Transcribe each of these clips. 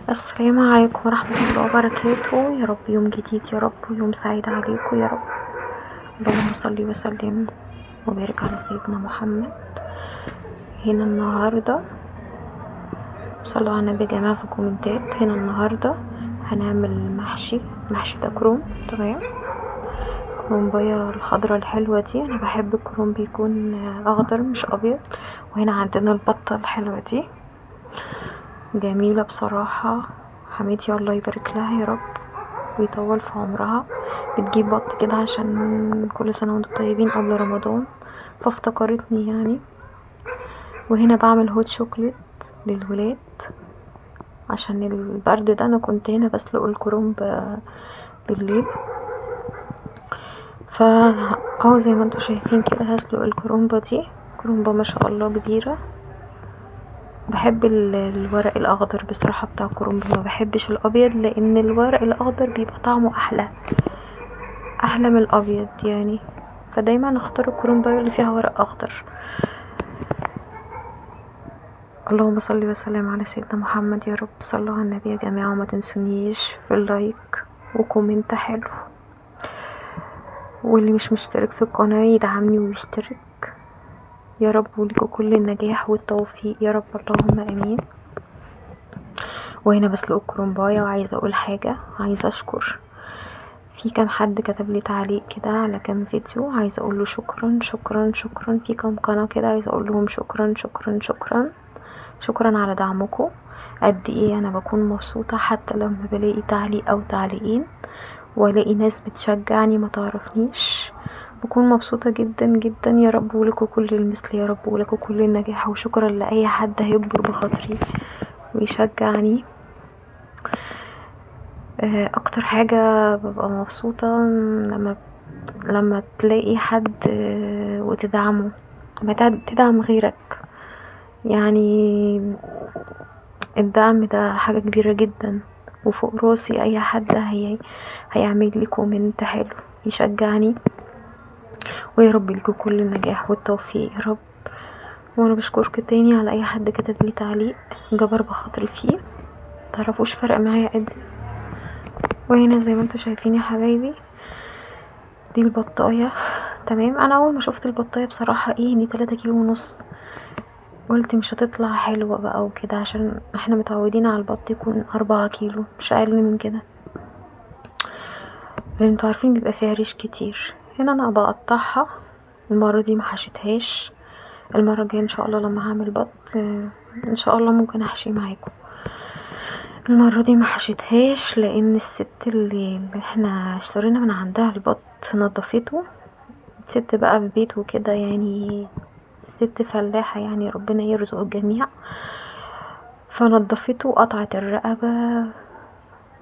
السلام عليكم ورحمة الله وبركاته. يا رب يوم جديد، يا رب يوم سعيد عليكم يا رب. اللهم صل وسلم وبارك على سيدنا محمد. هنا النهاردة صلوا على النبي يا جماعة في الكومنتات. هنا النهاردة هنعمل محشي ده كروم. تمام، كرومباية الخضرة الحلوة دي، انا بحب الكروم بيكون اخضر مش ابيض. وهنا عندنا البطة الحلوة دي جميلة بصراحة، حماتي الله يبارك لها يا رب ويطول في عمرها. بتجيب بط كده عشان كل سنة وانتم طيبين قبل رمضان، فافتكرتني يعني. وهنا بعمل هوت شوكليت للولاد عشان البرد ده. انا كنت هنا بسلق الكرنب بالليل، اهو زي ما انتم شايفين كده هسلق الكرنبة دي. كرنبة ما شاء الله كبيرة. بحب الورق الاخضر بصراحة بتاع الكرنب، ما بحبش الابيض لان الورق الاخضر بيبقى طعمه احلى من الابيض يعني، فدايما اختار الكرنبة اللي فيها ورق اخضر. اللهم صل وسلم على سيدنا محمد. يا رب صلوا على النبي يا جماعة، وما تنسونيش في اللايك وكومنت حلو. واللي مش مشترك في القناة يدعمني ويشترك يا رب، ولكم كل النجاح والتوفيق يا رب، اللهم امين. وهنا بسلق الكرنباية، وعايزة اقول حاجة، عايزة اشكر في كام حد كتب لي تعليق كده على كام فيديو، عايزة اقول له شكرا شكرا شكرا. في كام قناة كده عايزة اقول لهم شكرا شكرا شكرا شكرا على دعمكم. قد ايه انا بكون مبسوطة حتى لما بلاقي تعليق او تعليقين، والاقي ناس بتشجعني ما تعرفنيش، بكون مبسوطة جدا جدا يا رب. ولكم كل المثل يا رب، ولكم كل النجاح. وشكرا لأي حد هيكبر بخاطري ويشجعني. اكتر حاجة ببقى مبسوطة لما تلاقي حد وتدعمه، لما تدعم غيرك يعني. الدعم ده حاجة كبيرة جدا، وفوق راسي اي حد هيعمل لي كومنت حلو يشجعني. ويا رب لكم كل النجاح والتوفيق يا رب. وانا بشكرك تاني على اي حد كتب لي تعليق جبر بخاطري فيه، متعرفوش فرق معايا قد. وهنا زي ما انتوا شايفين يا حبايبي دي البطاية. تمام، انا اول ما شفت البطاية بصراحة دي 3 كيلو ونص، قلت مش هتطلع حلوة بقى وكده، عشان احنا متعودين على البط يكون 4 كيلو مش اقل من كده، لان انتوا عارفين بيبقى فيها ريش كتير. هنا انا بقطعها، المرة دي ما حشيتهاش. المرة الجاية ان شاء الله لما هعمل بط ان شاء الله ممكن احشي معاكم. المرة دي ما حشيتهاش لان الست اللي احنا اشترينا من عندها البط نضفته. ست بقى في بيت وكده يعني، ست فلاحة يعني، ربنا يرزق الجميع. فنضفته وقطعت الرقبة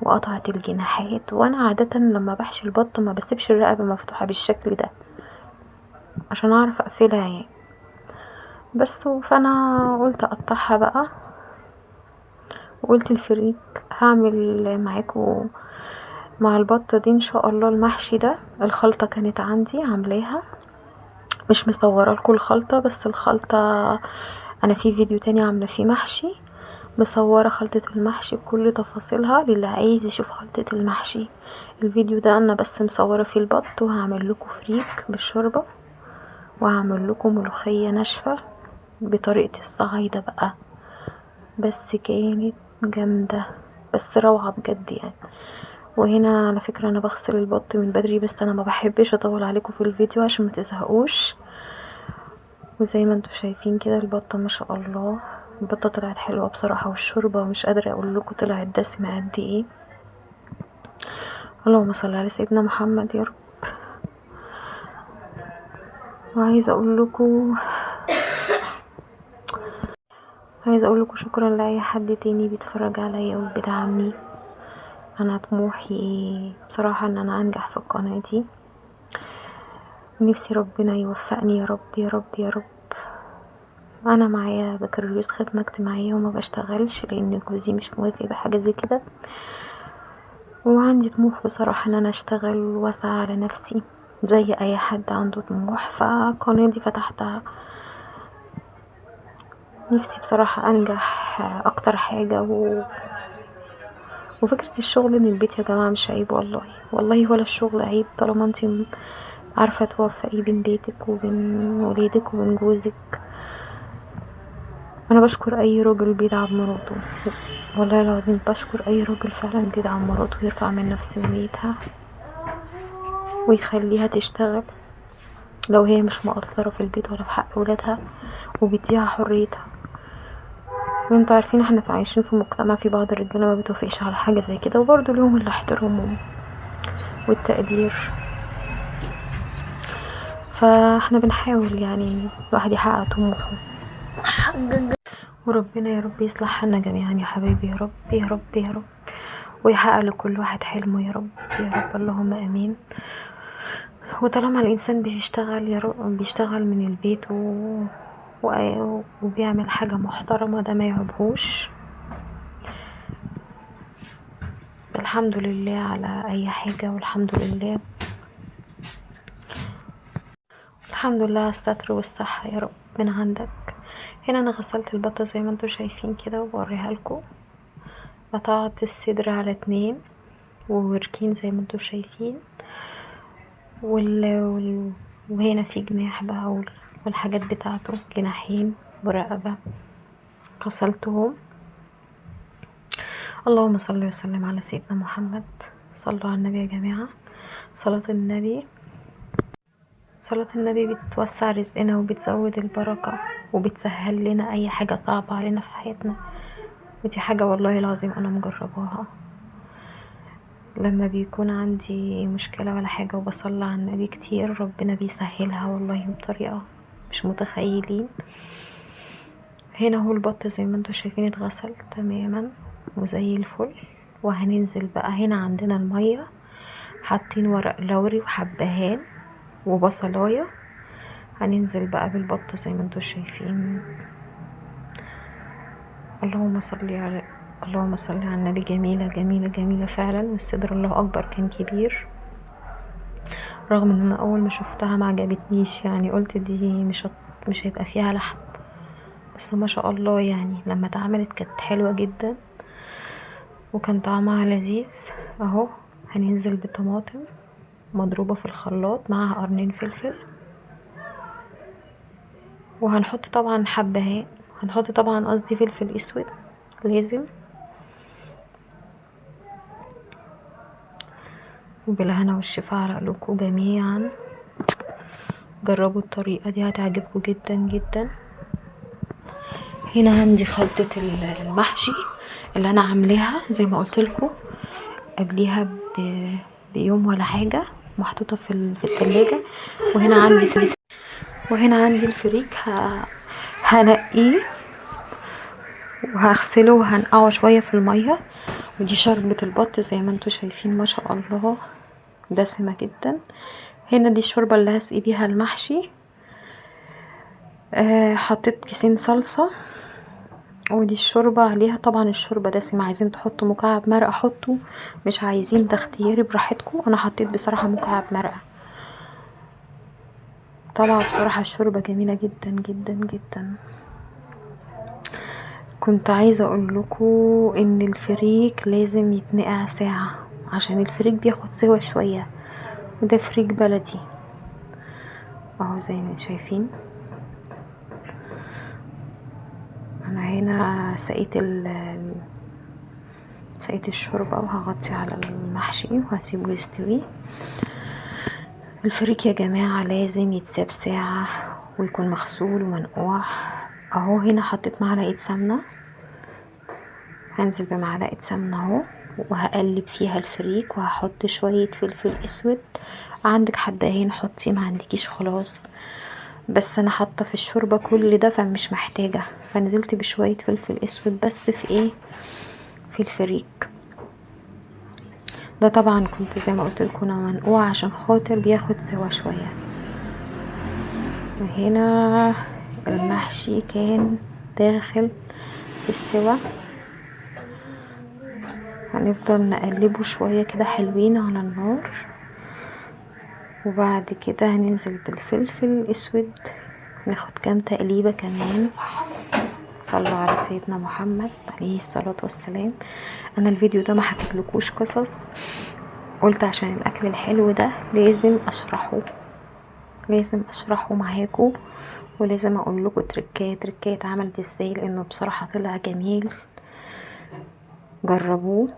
وقطعت الجناحات. وانا عادة لما بحشي البط ما بسيبش الرقبة مفتوحة بالشكل ده عشان اعرف اقفلها يعني. بس فانا قلت اقطعها بقى، وقلت الفريك هعمل معاكم مع البطة دي ان شاء الله المحشي ده. الخلطة كانت عندي عاملاها، مش مصوره لكم الخلطة، بس الخلطة انا في فيديو تاني عاملة فيه محشي، مصورة خلطة المحشي بكل تفاصيلها للي عايز يشوف خلطة المحشي. الفيديو ده انا بس مصورة فيه البط، وهعمل لكم فريك بالشوربة، وهعمل لكم ملوخية ناشفة بطريقة الصعايدة بقى. بس كانت جامدة، بس روعة بجد يعني. وهنا على فكرة انا بغسل البط من بدري، بس انا ما بحبش اطول عليكم في الفيديو عشان ما تزهقوش. وزي ما انتوا شايفين كده البطة ما شاء الله، البطة طلعت حلوة بصراحة، والشوربة مش قادرة اقول لكم طلعت دسمة قد ايه. اللهم صل على سيدنا محمد يا رب. وعايزة اقول لكم شكرا لاي حد تاني بيتفرج عليا وبيدعمني. انا طموحي بصراحة ان انا انجح في القناة دي، نفسي ربنا يوفقني يا رب يا رب يا رب. انا معايا بكالوريوس خدمة اجتماعية وما بشتغلش لان جوزي مش موافق بحاجة زي كده، وعندي طموح بصراحة ان انا اشتغل واسعى على نفسي زي اي حد عنده طموح. فالقناة دي فتحتها، نفسي بصراحة انجح اكتر حاجة وفكرة الشغل من البيت يا جماعة مش عيب، والله والله ولا الشغل عيب طالما انتي عارفة توفقي بين بيتك وبين ولادك وبين جوزك. انا بشكر اي راجل بيدعم مراته، والله العظيم بشكر اي راجل فعلا بيدعم مراته ويرفع من نفسيتها ويخليها تشتغل لو هي مش مقصرة في البيت ولا في حق ولادها، وبيديها حريتها. وانتوا عارفين احنا عايشين في مجتمع في بعض الرجاله ما بتوافقش على حاجه زي كده، وبرضه ليهم الاحترام والتقدير. فاحنا بنحاول يعني الواحد يحقق طموحه، وربنا يا رب يصلح حالنا جميعا يا حبايبي، يا رب يا رب يا رب، ويحقق لكل واحد حلمه يا رب يا رب، اللهم امين. وطالما الانسان بيشتغل يا رب، بيشتغل من البيت وبيعمل حاجه محترمه، ده ما يعيبهوش. الحمد لله على اي حاجه، والحمد لله الحمد لله على الستر والصحة يا رب من عندك. هنا انا غسلت البطة زي ما انتوا شايفين كده وبوريها لكم. قطعت الصدر على 2 ووركين زي ما انتوا شايفين، وهنا في جناح بقى والحاجات بتاعته، جناحين ورقبة غسلتهم. اللهم صل وسلم على سيدنا محمد. صلوا على النبي يا جماعة. صلاة النبي بتوسع رزقنا وبتزود البركة وبتسهل لنا اي حاجة صعبة علينا في حياتنا، ودي حاجة والله العظيم انا مجرباها. لما بيكون عندي مشكلة ولا حاجة وبصلي على النبي كتير، ربنا بيسهلها والله بطريقة مش متخيلين. هنا هو البط زي ما انتوا شايفين اتغسل تماما وزي الفل. وهننزل بقى، هنا عندنا المية، حاطين ورق لوري وحبهان وبصلاية. هننزل بقى بالبط زي ما انتوا شايفين. اللهم صل على النبي. جميلة جميلة جميلة فعلا، والصدر الله اكبر كان كبير، رغم ان انا اول ما شفتها ما عجبتنيش، يعني قلت دي مش هيبقى فيها لحم، بس ما شاء الله يعني لما اتعملت كانت حلوة جدا وكان طعمها لذيذ. اهو هننزل بطماطم مضروبة في الخلاط معاها قرنين فلفل، وهنحط طبعا حبهان، هنحط طبعا قصدي فلفل اسود لازم. وبالهنا والشفا على قلوبكم جميعا. جربوا الطريقة دي هتعجبكم جدا جدا. هنا عندي خلطة المحشي اللي انا عاملاها زي ما قلت لكم قبليها بيوم ولا حاجة، محطوطة في الثلاجة. وهنا عندي الفريك هنقيه وهغسله وهنقعه شوية في المية. ودي شوربة البط زي ما انتوا شايفين ما شاء الله دسمة جدا. هنا دي الشوربة اللي هسقي بيها المحشي. حطيت كيسين صلصة، ودي الشوربة عليها. طبعا الشوربة دسمة، عايزين تحطوا مكعب مرقة حطوا، مش عايزين ده اختياري براحتكم. انا حطيت بصراحة مكعب مرقة. طبعا بصراحة الشوربة جميلة جدا جدا جدا. كنت عايزة اقول لكم ان الفريك لازم يتنقع ساعة عشان الفريك بياخد سوا شوية، وده فريك بلدي اهو زي ما شايفين. انا هنا سقيت الشوربة وهغطي على المحشي وهسيبه يستوي. الفريك يا جماعة لازم يتساب ساعة ويكون مغسول ومنقوع. اهو هنا حطيت معلقة سمنة، هنزل بمعلقة سمنة اهو وهقلب فيها الفريك، وهحط شوية فلفل اسود. عندك حبهان حطي، ما عندكيش خلاص، بس انا حاطه في الشوربه كل ده فمش محتاجه، فنزلت بشويه فلفل اسود بس في ايه، في الفريك ده. طبعا كنت زي ما قلت لكم منقوع عشان خاطر بياخد سوا شويه. وهنا المحشي كان داخل في السوا، هنفضل نقلبه شويه كده حلوين على النار. وبعد كده هننزل بالفلفل الاسود، ناخد كام تقليبه كمان صلوا على سيدنا محمد عليه الصلاة والسلام. انا الفيديو ده ما حكيتلكوش قصص، قلت عشان الاكل الحلو ده لازم اشرحه معاكم، ولازم اقول لكم تركات عملت ازاي، لانه بصراحة طلع جميل. جربوه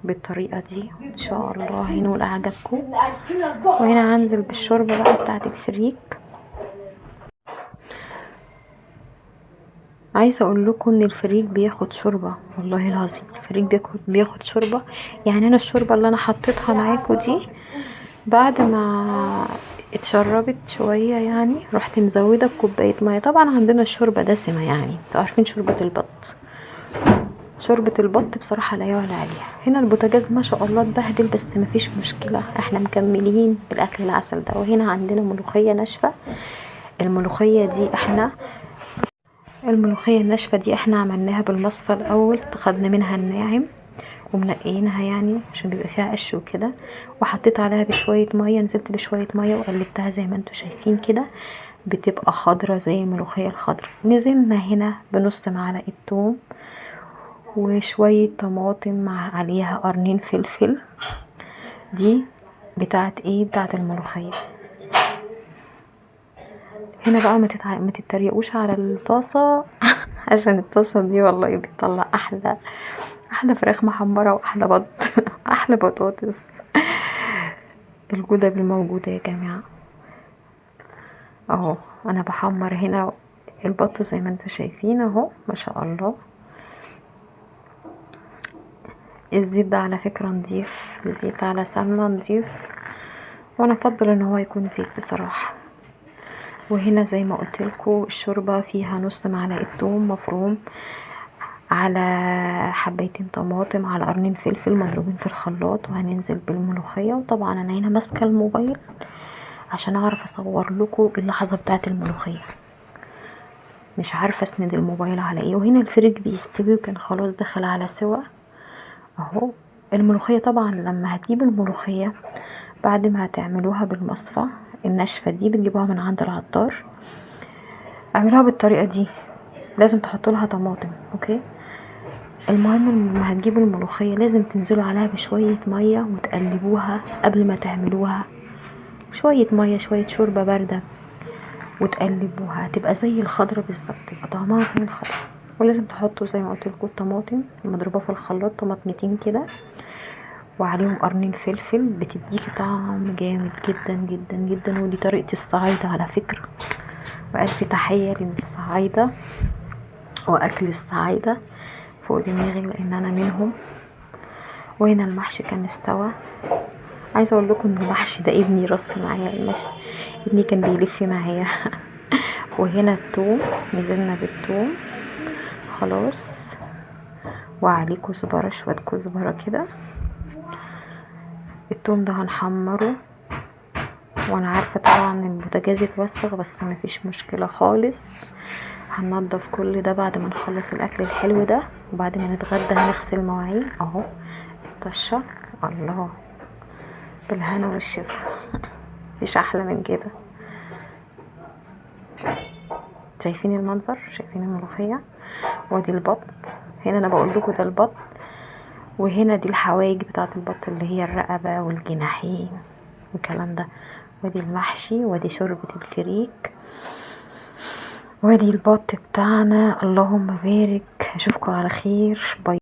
بالطريقة دي ان شاء الله هينول اعجابكم. وهنا هنزل بالشوربة بقى بتاعت الفريك. عايزه اقول لكم ان الفريك بياخد شوربه، والله العظيم الفريك بياخد شوربه. يعني انا الشوربه اللي انا حطيتها معاكم دي بعد ما اتشربت شويه، يعني رحت مزوده بكوبايه ميه. طبعا عندنا الشوربه دسمه، يعني انتوا عارفين شوربه البط بصراحه لا يعلى عليها. هنا البوتاجاز ما شاء الله اتبهدل، بس مفيش مشكله، احنا مكملين بالاكل العسل ده. وهنا عندنا ملوخيه ناشفه. الملوخية الناشفة دي احنا عملناها بالمصفى الاول، خدنا منها الناعم ومنقينها يعني عشان بيبقى فيها قش وكده، وحطيت عليها بشوية مية، نزلت بشوية مية وقلبتها زي ما انتوا شايفين كده، بتبقى خضرة زي الملوخية الخضرة. نزلنا هنا بنص معلقة توم وشوية طماطم مع عليها قرنين فلفل. دي بتاعت ايه؟ بتاعت الملوخية. هنا بقى ما تتريقوش على الطاسة عشان الطاسة دي والله بتطلع احلى فراخ محمرة واحلى بط احلى بطاطس. الجودة بالموجودة يا جماعة. اهو انا بحمر هنا البط زي ما انتوا شايفين اهو ما شاء الله. الزيت ده على فكرة نضيف، زيت على سمنة نضيف، وانا افضل ان هو يكون زيت بصراحة. وهنا زي ما قلت لكم الشوربة فيها نص معلقة توم مفروم، على حبيتين طماطم، على قرنين فلفل مضروبين في الخلاط، وهننزل بالملوخية. وطبعا انا هنا ماسكة الموبايل عشان اعرف اصور لكم اللحظة بتاعت الملوخية، مش عارفة اسند الموبايل على ايه. وهنا الفريك بيستوي وكان خلاص دخل على سوا اهو. الملوخية طبعا لما هتجيب الملوخية بعد ما هتعملوها بالمصفى الناشفة دي، بتجيبوها من عند العطار، اعملوها بالطريقة دي، لازم تحطوا لها طماطم. اوكي، المهم لما هتجيبوا الملوخية لازم تنزلوا عليها بشوية مية وتقلبوها قبل ما تعملوها، شوية مية شوية شوربة باردة وتقلبوها، هتبقى زي الخضرة بالظبط، يبقى طعمها زي الخضرة. ولازم تحطوا زي ما قلت لكم الطماطم مضروبة في الخلاط، طماطمتين كده وعليهم قرنين فلفل، بتديكي طعم جامد جدا جدا جدا. ودي طريقة الصعايدة على فكرة، وألف تحية للصعايدة وأكل الصعايدة فوق دماغي لأن أنا منهم. وهنا المحشي كان استوى. عايزه اقول لكم ان المحشي ده ابني رص معايا المحشي، ابني كان بيلف معايا وهنا الثوم، نزلنا بالثوم خلاص، وعليه كزبره، شويه كزبره كده. الثوم ده هنحمره، وانا عارفه طبعا البوتاجاز اتوسخ بس مفيش مشكله خالص. هننضف كل ده بعد ما نخلص الاكل الحلو ده، وبعد ما نتغدى هنغسل مواعين اهو. الطشه الله بالهنا والشفا، مفيش احلى من كده. شايفين المنظر، شايفين الملوخيه، وادي البط. هنا انا بقول لكم ده البط، وهنا دي الحواجب بتاعه البط اللي هي الرقبه والجناحين والكلام ده. وادي المحشي، وادي شوربه الفريك، وادي البط بتاعنا. اللهم بارك، اشوفكم على خير، باي.